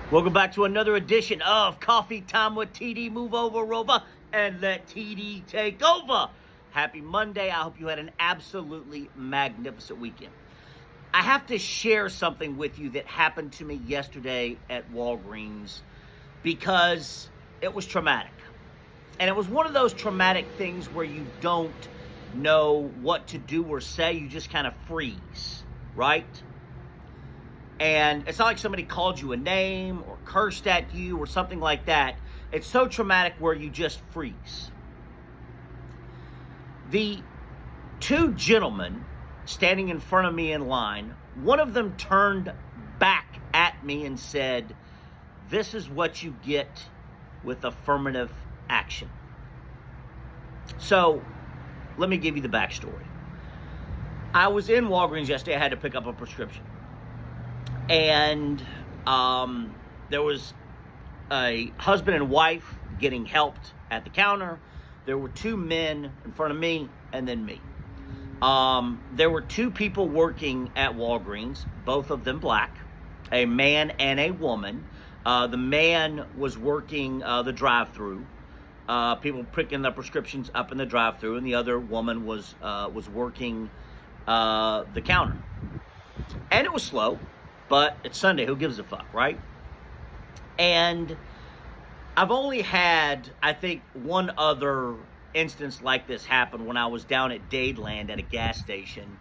Welcome back to another edition of Coffee Time with TD. Move over, Rover, and let TD take over. Happy Monday. I hope you had an absolutely magnificent weekend. I have to share something with you that happened to me yesterday at Walgreens because it was traumatic. And it was one of those traumatic things where you don't know what to do or say. You just kind of freeze, right? And it's not like somebody called you a name or cursed at you or something like that. It's so traumatic where you just freeze. The two gentlemen standing in front of me in line, one of them turned back at me and said, "This is what you get with affirmative action." So, let me give you the backstory. I was in Walgreens yesterday. I had to pick up a prescription. And there was a husband and wife getting helped at the counter. There were two men in front of me and then me. There were two people working at Walgreens, both of them black, a man and a woman. The man was working the drive-through. People picking their prescriptions up in the drive-through, and the other woman was working the counter. And it was slow. But it's Sunday, who gives a fuck, right? And I've only had, I think, one other instance like this happen when I was down at Dadeland at a gas station,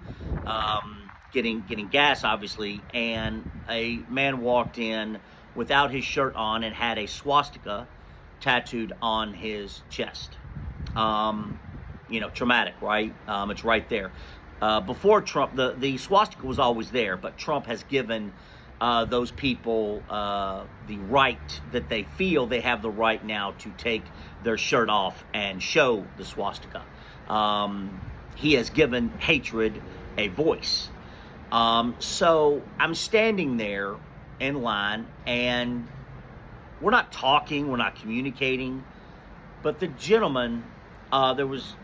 getting gas, obviously, and a man walked in without his shirt on and had a swastika tattooed on his chest. Traumatic, right? It's right there. Before Trump, the swastika was always there, but Trump has given those people the right that they feel they have the right now to take their shirt off and show the swastika. He has given hatred a voice. So I'm standing there in line, and we're not talking, we're not communicating, but the gentleman, there was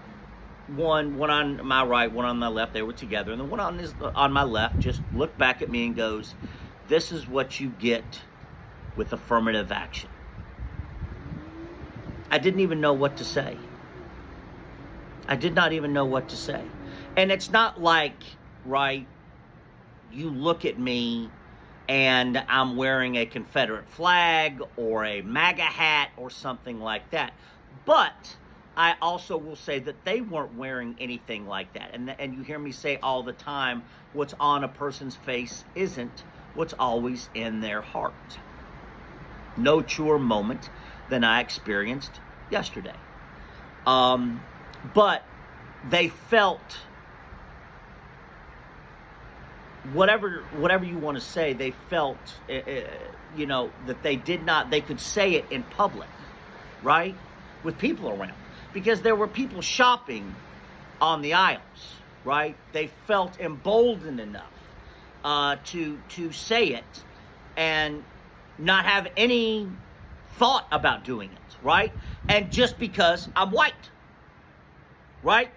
one on my right, one on my left. They were together, and the one on my left just looked back at me and goes, "This is what you get with affirmative action." I didn't even know what to say. I did not even know what to say. And it's not like, right, you look at me and I'm wearing a Confederate flag or a MAGA hat or something like that. But I also will say that they weren't wearing anything like that. And you hear me say all the time, what's on a person's face isn't what's always in their heart. No truer moment than I experienced yesterday. But they felt, whatever you want to say, they felt, that they could say it in public, right? With people around. Because there were people shopping on the aisles, right? They felt emboldened enough to say it and not have any thought about doing it, right? And just because I'm white, right?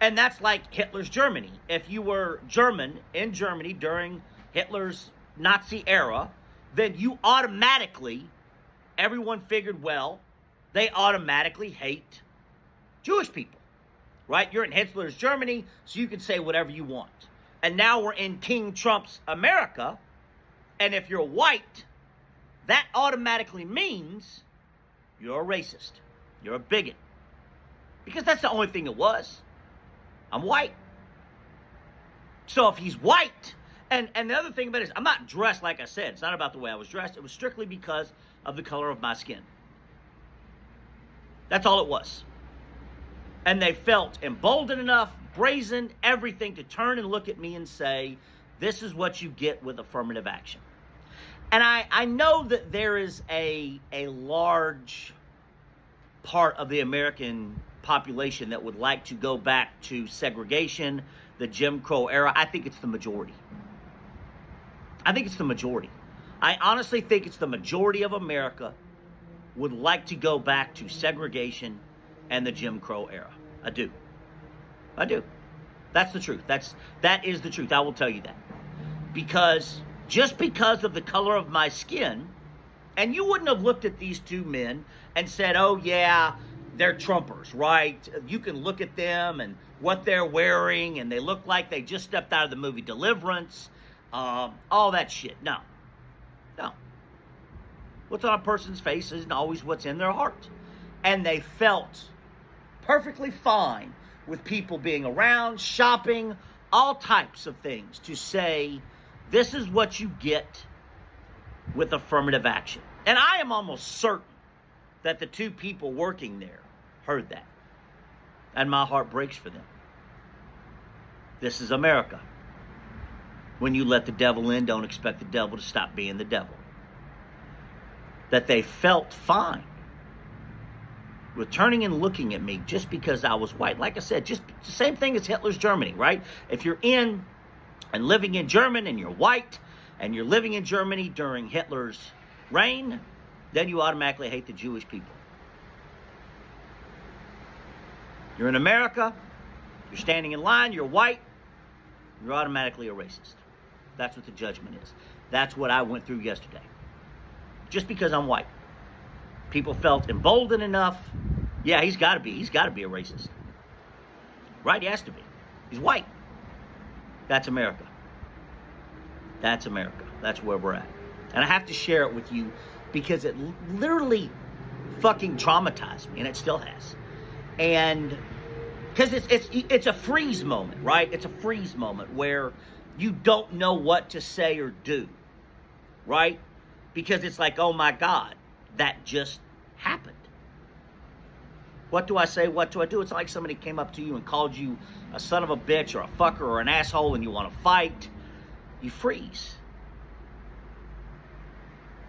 And that's like Hitler's Germany. If you were German in Germany during Hitler's Nazi era, then you automatically, everyone figured, well, they automatically hate Jewish people, right? You're in Hitler's Germany, so you can say whatever you want. And now we're in King Trump's America, and if you're white, that automatically means you're a racist. You're a bigot. Because that's the only thing it was. I'm white. So if he's white, and the other thing about it is, I'm not dressed like I said. It's not about the way I was dressed. It was strictly because of the color of my skin. That's all it was. And they felt emboldened enough, brazen, everything, to turn and look at me and say, "This is what you get with affirmative action." And I know that there is a large part of the American population that would like to go back to segregation, the Jim Crow era. I think it's the majority. I honestly think it's the majority of America would like to go back to segregation and the Jim Crow era. I do. That's the truth. That is the truth. I will tell you that. Because just because of the color of my skin, And you wouldn't have looked at these two men and said, oh, yeah, they're Trumpers, right? You can look at them and what they're wearing, and they look like they just stepped out of the movie Deliverance, all that shit. No. What's on a person's face isn't always what's in their heart. And they felt perfectly fine with people being around, shopping, all types of things to say, this is what you get with affirmative action. And I am almost certain that the two people working there heard that. And my heart breaks for them. This is America. When you let the devil in, don't expect the devil to stop being the devil. That they felt fine with turning and looking at me just because I was white. Like I said, just the same thing as Hitler's Germany, right? If you're in and living in Germany and you're white and you're living in Germany during Hitler's reign, then you automatically hate the Jewish people. You're in America, you're standing in line, you're white, you're automatically a racist. That's what the judgment is. That's what I went through yesterday. Just because I'm white. People felt emboldened enough. Yeah, he's got to be a racist. Right? He has to be. He's white. That's America. That's America. That's where we're at. And I have to share it with you because it literally fucking traumatized me, and it still has. And because it's a freeze moment, right? It's a freeze moment where you don't know what to say or do, right? Because it's like, oh my God, that just happened. What do I say? What do I do? It's like somebody came up to you and called you a son of a bitch or a fucker or an asshole and you want to fight. You freeze.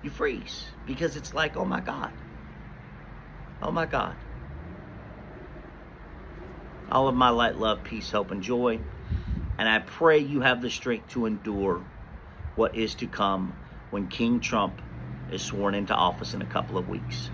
You freeze because it's like, oh my God. Oh my God. All of my light, love, peace, hope, and joy. And I pray you have the strength to endure what is to come when King Trump is sworn into office in a couple of weeks.